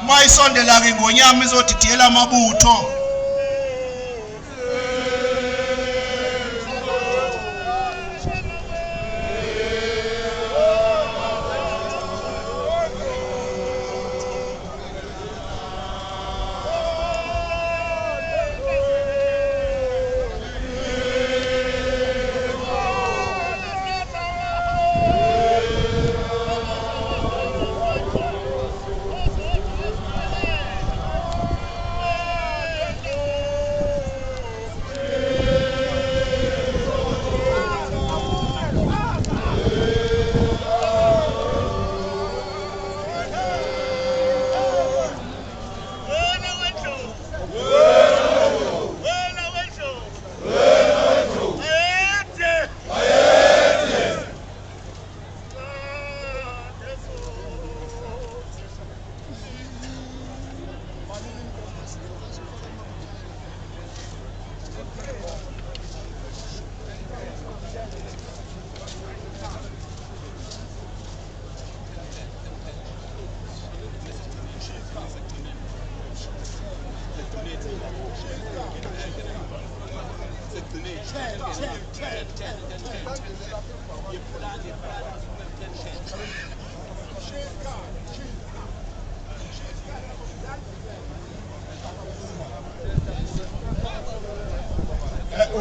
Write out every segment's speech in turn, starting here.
mayisondela ke ngonyama izodidiyela amabutho.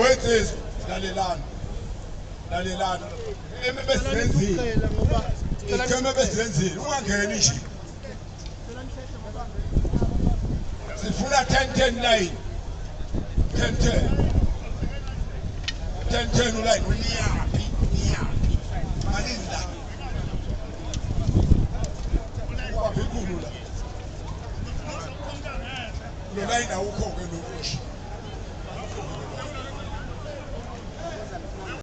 Wait is lalelana emebesenzile itheme besenzile ungangeni nje sifuna 10-10 10-10 uline uyapi malinda waphikulu la lo line awukho ke lokuthi